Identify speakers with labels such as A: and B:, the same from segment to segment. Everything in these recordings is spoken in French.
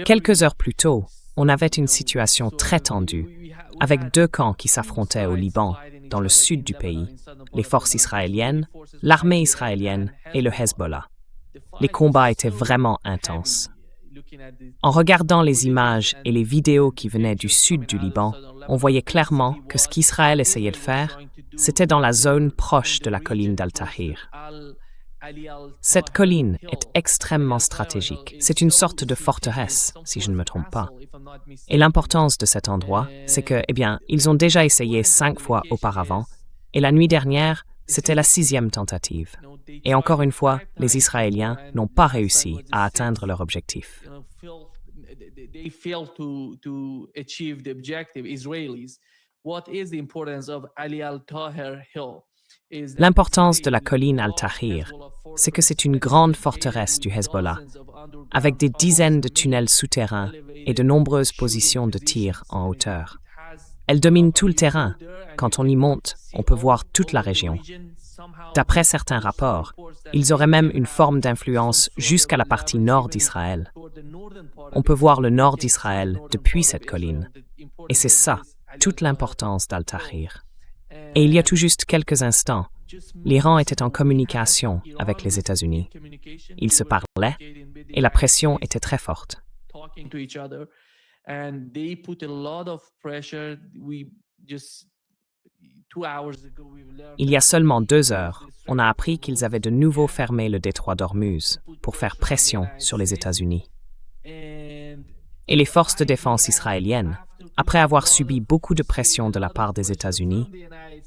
A: Quelques heures plus tôt, on avait une situation très tendue, avec deux camps qui s'affrontaient au Liban, dans le sud du pays, les forces israéliennes, l'armée israélienne et le Hezbollah. Les combats étaient vraiment intenses. En regardant les images et les vidéos qui venaient du sud du Liban, on voyait clairement que ce qu'Israël essayait de faire, c'était dans la zone proche de la colline d'Al-Tahrir. Cette colline est extrêmement stratégique. C'est une sorte de forteresse, si je ne me trompe pas. Et l'importance de cet endroit, c'est que, ils ont déjà essayé 5 fois auparavant, et la nuit dernière, c'était la 6e tentative. Et encore une fois, les Israéliens n'ont pas réussi à atteindre leur objectif. L'importance de la colline Al-Tahrir, c'est que c'est une grande forteresse du Hezbollah, avec des dizaines de tunnels souterrains et de nombreuses positions de tir en hauteur. Elle domine tout le terrain. Quand on y monte, on peut voir toute la région. D'après certains rapports, ils auraient même une forme d'influence jusqu'à la partie nord d'Israël. On peut voir le nord d'Israël depuis cette colline. Et c'est ça, toute l'importance d'Al-Tahrir. Et il y a tout juste quelques instants, l'Iran était en communication avec les États-Unis. Ils se parlaient et la pression était très forte. Il y a seulement 2 heures, on a appris qu'ils avaient de nouveau fermé le détroit d'Ormuz pour faire pression sur les États-Unis. Et les forces de défense israéliennes, après avoir subi beaucoup de pression de la part des États-Unis,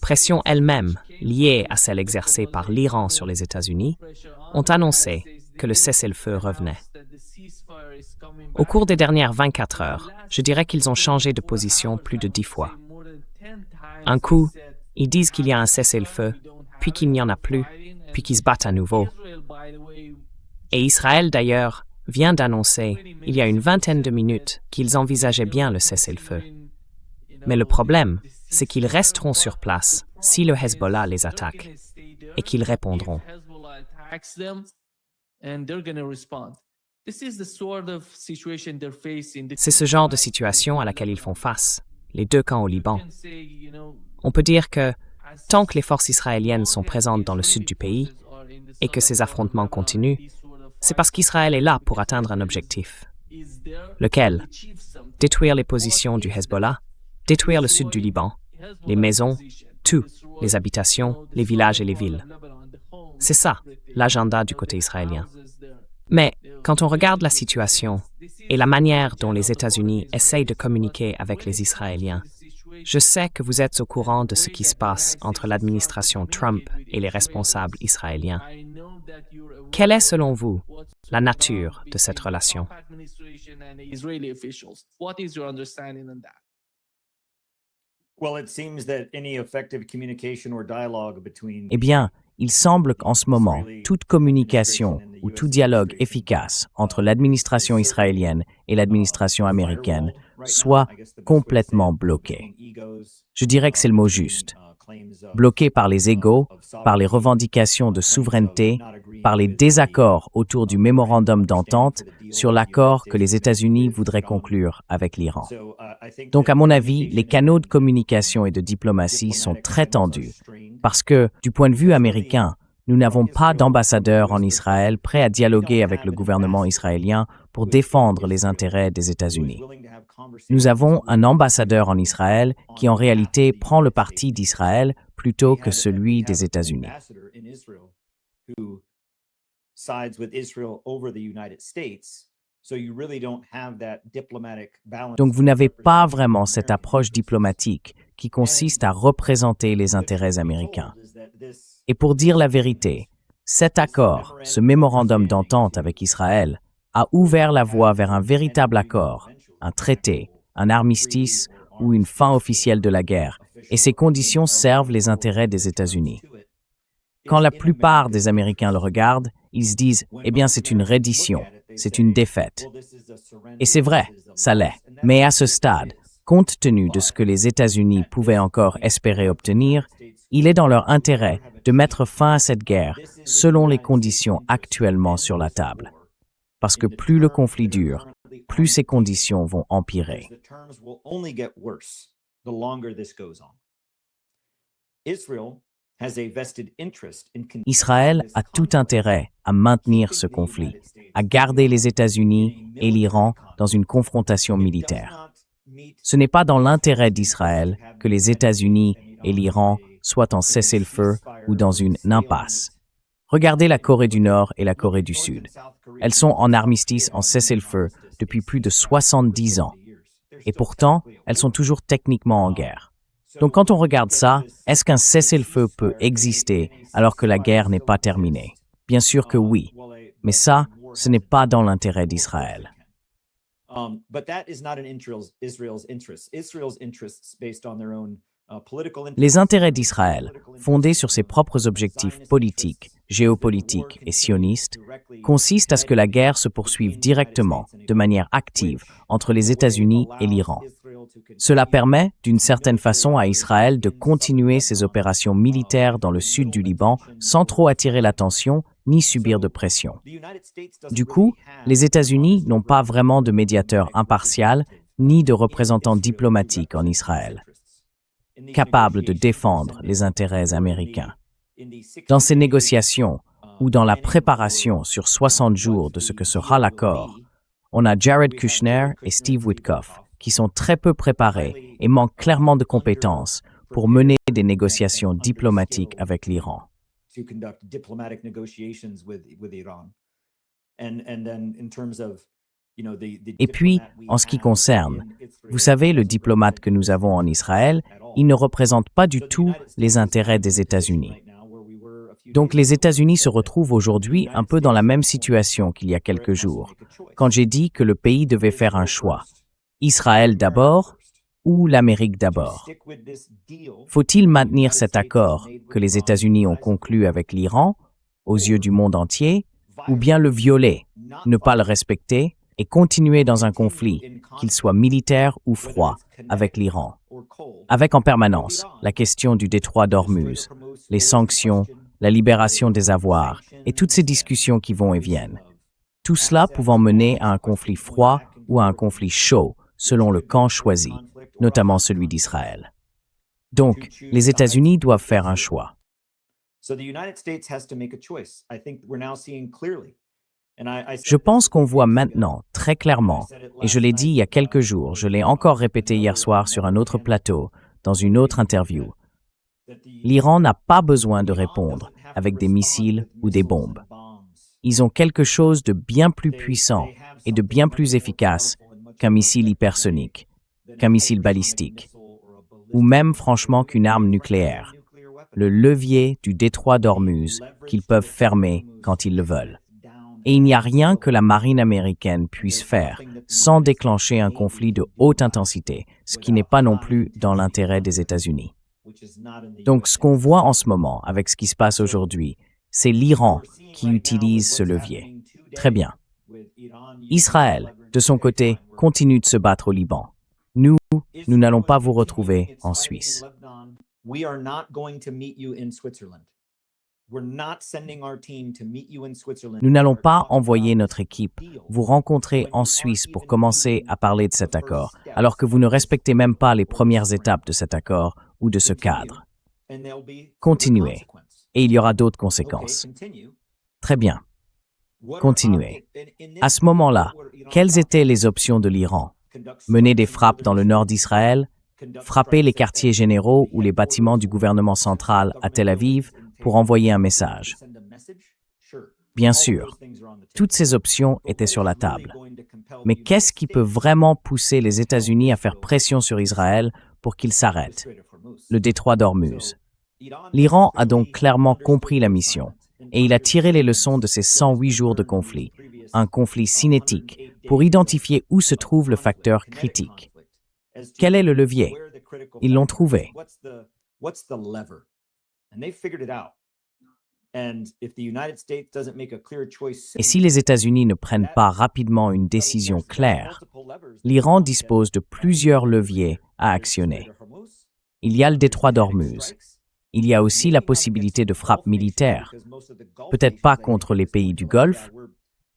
A: pression elle-même liée à celle exercée par l'Iran sur les États-Unis, ont annoncé que le cessez-le-feu revenait. Au cours des dernières 24 heures, je dirais qu'ils ont changé de position plus de 10 fois. Un coup, ils disent qu'il y a un cessez-le-feu, puis qu'il n'y en a plus, puis qu'ils se battent à nouveau. Et Israël, d'ailleurs, vient d'annoncer, il y a une vingtaine de minutes, qu'ils envisageaient bien le cessez-le-feu. Mais le problème, c'est qu'ils resteront sur place si le Hezbollah les attaque, et qu'ils répondront. C'est ce genre de situation à laquelle ils font face, les deux camps au Liban. On peut dire que, tant que les forces israéliennes sont présentes dans le sud du pays, et que ces affrontements continuent, c'est parce qu'Israël est là pour atteindre un objectif. Lequel? Détruire les positions du Hezbollah, détruire le sud du Liban, les maisons, tout, les habitations, les villages et les villes. C'est ça, l'agenda du côté israélien. Mais quand on regarde la situation et la manière dont les États-Unis essayent de communiquer avec les Israéliens, je sais que vous êtes au courant de ce qui se passe entre l'administration Trump et les responsables israéliens. Quelle est, selon vous, la nature de cette relation?
B: Eh bien, il semble qu'en ce moment, toute communication ou tout dialogue efficace entre l'administration israélienne et l'administration américaine soit complètement bloqué. Je dirais que c'est le mot juste. Bloqué par les égos, par les revendications de souveraineté, par les désaccords autour du mémorandum d'entente sur l'accord que les États-Unis voudraient conclure avec l'Iran. Donc, à mon avis, les canaux de communication et de diplomatie sont très tendus parce que, du point de vue américain, nous n'avons pas d'ambassadeur en Israël prêt à dialoguer avec le gouvernement israélien pour défendre les intérêts des États-Unis. Nous avons un ambassadeur en Israël qui en réalité prend le parti d'Israël plutôt que celui des États-Unis. Donc vous n'avez pas vraiment cette approche diplomatique qui consiste à représenter les intérêts américains. Et pour dire la vérité, cet accord, ce mémorandum d'entente avec Israël, a ouvert la voie vers un véritable accord, un traité, un armistice ou une fin officielle de la guerre, et ces conditions servent les intérêts des États-Unis. Quand la plupart des Américains le regardent, ils se disent « Eh bien, c'est une reddition, c'est une défaite ». Et c'est vrai, ça l'est. Mais à ce stade, compte tenu de ce que les États-Unis pouvaient encore espérer obtenir, Il est dans leur intérêt de mettre fin à cette guerre selon les conditions actuellement sur la table. Parce que plus le conflit dure, plus ces conditions vont empirer. Israël a tout intérêt à maintenir ce conflit, à garder les États-Unis et l'Iran dans une confrontation militaire. Ce n'est pas dans l'intérêt d'Israël que les États-Unis et l'Iran soient en cessez-le-feu ou dans une impasse. Regardez la Corée du Nord et la Corée du Sud. Elles sont en armistice, en cessez-le-feu depuis plus de 70 ans. Et pourtant, elles sont toujours techniquement en guerre. Donc quand on regarde ça, est-ce qu'un cessez-le-feu peut exister alors que la guerre n'est pas terminée? Bien sûr que oui. Mais ça, ce n'est pas dans l'intérêt d'Israël. Les intérêts d'Israël, fondés sur ses propres objectifs politiques, géopolitiques et sionistes, consistent à ce que la guerre se poursuive directement, de manière active, entre les États-Unis et l'Iran. Cela permet, d'une certaine façon, à Israël de continuer ses opérations militaires dans le sud du Liban sans trop attirer l'attention ni subir de pression. Du coup, les États-Unis n'ont pas vraiment de médiateur impartial ni de représentant diplomatique en Israël, capable de défendre les intérêts américains. Dans ces négociations ou dans la préparation sur 60 jours de ce que sera l'accord, on a Jared Kushner et Steve Witkoff qui sont très peu préparés et manquent clairement de compétences pour mener des négociations diplomatiques avec l'Iran. Et puis, en ce qui concerne, vous savez, le diplomate que nous avons en Israël, il ne représente pas du tout les intérêts des États-Unis. Donc les États-Unis se retrouvent aujourd'hui un peu dans la même situation qu'il y a quelques jours, quand j'ai dit que le pays devait faire un choix. Israël d'abord ou l'Amérique d'abord? Faut-il maintenir cet accord que les États-Unis ont conclu avec l'Iran, aux yeux du monde entier, ou bien le violer, ne pas le respecter et continuer dans un conflit, qu'il soit militaire ou froid, avec l'Iran? Avec en permanence la question du détroit d'Ormuz, les sanctions, la libération des avoirs et toutes ces discussions qui vont et viennent. Tout cela pouvant mener à un conflit froid ou à un conflit chaud, selon le camp choisi, notamment celui d'Israël. Donc, les États-Unis doivent faire un choix. Je pense qu'on voit maintenant, très clairement, et je l'ai dit il y a quelques jours, je l'ai encore répété hier soir sur un autre plateau, dans une autre interview, l'Iran n'a pas besoin de répondre avec des missiles ou des bombes. Ils ont quelque chose de bien plus puissant et de bien plus efficace qu'un missile hypersonique, qu'un missile balistique, ou même franchement qu'une arme nucléaire, le levier du détroit d'Ormuz qu'ils peuvent fermer quand ils le veulent. Et il n'y a rien que la marine américaine puisse faire sans déclencher un conflit de haute intensité, ce qui n'est pas non plus dans l'intérêt des États-Unis. Donc ce qu'on voit en ce moment avec ce qui se passe aujourd'hui, c'est l'Iran qui utilise ce levier. Très bien. Israël, de son côté, continue de se battre au Liban. Nous n'allons pas vous retrouver en Suisse. Nous n'allons pas envoyer notre équipe vous rencontrer en Suisse pour commencer à parler de cet accord, alors que vous ne respectez même pas les premières étapes de cet accord ou de ce cadre. Continuez, et il y aura d'autres conséquences. Très bien. Continuez. À ce moment-là, quelles étaient les options de l'Iran? Mener des frappes dans le nord d'Israël, frapper les quartiers généraux ou les bâtiments du gouvernement central à Tel Aviv pour envoyer un message. Bien sûr, toutes ces options étaient sur la table. Mais qu'est-ce qui peut vraiment pousser les États-Unis à faire pression sur Israël pour qu'il s'arrête? Le détroit d'Ormuz. L'Iran a donc clairement compris la mission et il a tiré les leçons de ces 108 jours de conflit, un conflit cinétique, pour identifier où se trouve le facteur critique. Quel est le levier? Ils l'ont trouvé. Et si les États-Unis ne prennent pas rapidement une décision claire, l'Iran dispose de plusieurs leviers à actionner. Il y a le détroit d'Ormuz. Il y a aussi la possibilité de frappes militaires. Peut-être pas contre les pays du Golfe,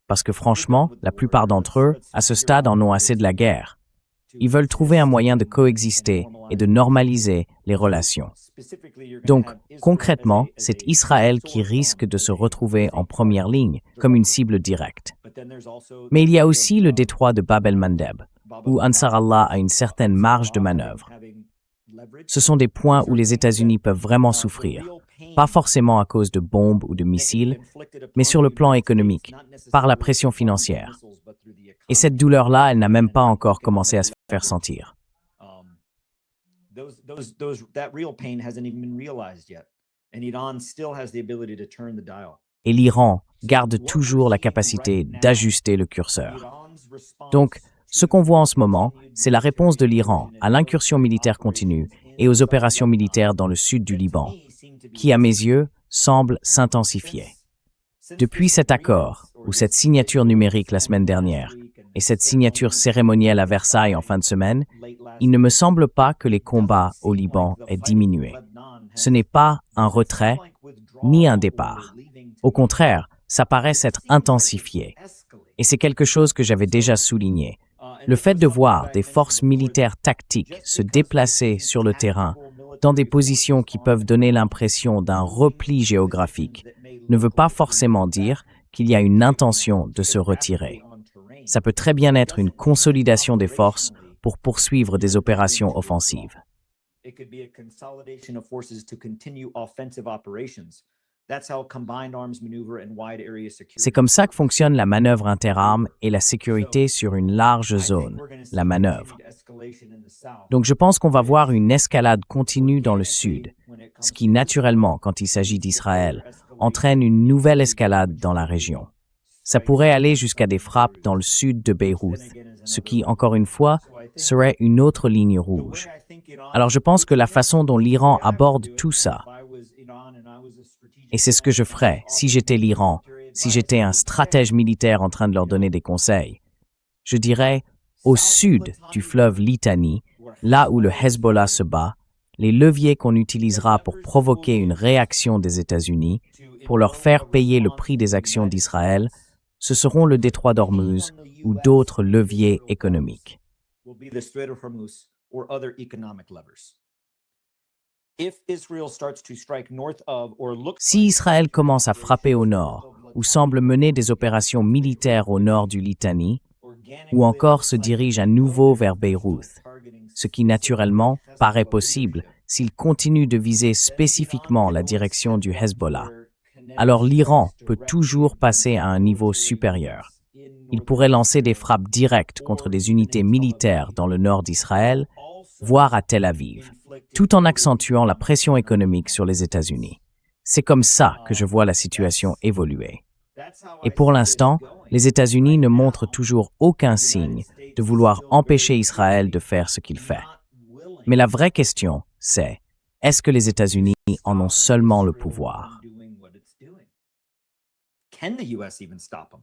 B: parce que franchement, la plupart d'entre eux, à ce stade, en ont assez de la guerre. Ils veulent trouver un moyen de coexister et de normaliser les relations. Donc, concrètement, c'est Israël qui risque de se retrouver en première ligne, comme une cible directe. Mais il y a aussi le détroit de Bab el-Mandeb, où Ansar Allah a une certaine marge de manœuvre. Ce sont des points où les États-Unis peuvent vraiment souffrir, pas forcément à cause de bombes ou de missiles, mais sur le plan économique, par la pression financière. Et cette douleur-là, elle n'a même pas encore commencé à se faire sentir. Et l'Iran garde toujours la capacité d'ajuster le curseur. Donc, ce qu'on voit en ce moment, c'est la réponse de l'Iran à l'incursion militaire continue et aux opérations militaires dans le sud du Liban, qui, à mes yeux, semblent s'intensifier. Depuis cet accord, ou cette signature numérique la semaine dernière, et cette signature cérémonielle à Versailles en fin de semaine, il ne me semble pas que les combats au Liban aient diminué. Ce n'est pas un retrait, ni un départ. Au contraire, ça paraît s'être intensifié. Et c'est quelque chose que j'avais déjà souligné. Le fait de voir des forces militaires tactiques se déplacer sur le terrain dans des positions qui peuvent donner l'impression d'un repli géographique ne veut pas forcément dire qu'il y a une intention de se retirer. Ça peut très bien être une consolidation des forces pour poursuivre des opérations offensives. C'est comme ça que fonctionne la manœuvre interarmes et la sécurité sur une large zone, la manœuvre. Donc je pense qu'on va voir une escalade continue dans le sud, ce qui naturellement, quand il s'agit d'Israël, entraîne une nouvelle escalade dans la région. Ça pourrait aller jusqu'à des frappes dans le sud de Beyrouth, ce qui, encore une fois, serait une autre ligne rouge. Alors je pense que la façon dont l'Iran aborde tout ça, et c'est ce que je ferais si j'étais l'Iran, si j'étais un stratège militaire en train de leur donner des conseils. Je dirais, au sud du fleuve Litani, là où le Hezbollah se bat, les leviers qu'on utilisera pour provoquer une réaction des États-Unis, pour leur faire payer le prix des actions d'Israël, ce seront le détroit d'Ormuz ou d'autres leviers économiques. Si Israël commence à frapper au nord, ou semble mener des opérations militaires au nord du Litani, ou encore se dirige à nouveau vers Beyrouth, ce qui naturellement paraît possible s'il continue de viser spécifiquement la direction du Hezbollah, alors l'Iran peut toujours passer à un niveau supérieur. Il pourrait lancer des frappes directes contre des unités militaires dans le nord d'Israël, voire à Tel Aviv, tout en accentuant la pression économique sur les États-Unis. C'est comme ça que je vois la situation évoluer. Et pour l'instant, les États-Unis ne montrent toujours aucun signe de vouloir empêcher Israël de faire ce qu'il fait. Mais la vraie question, c'est, est-ce que les États-Unis en ont seulement le pouvoir?
C: Can the US even stop them?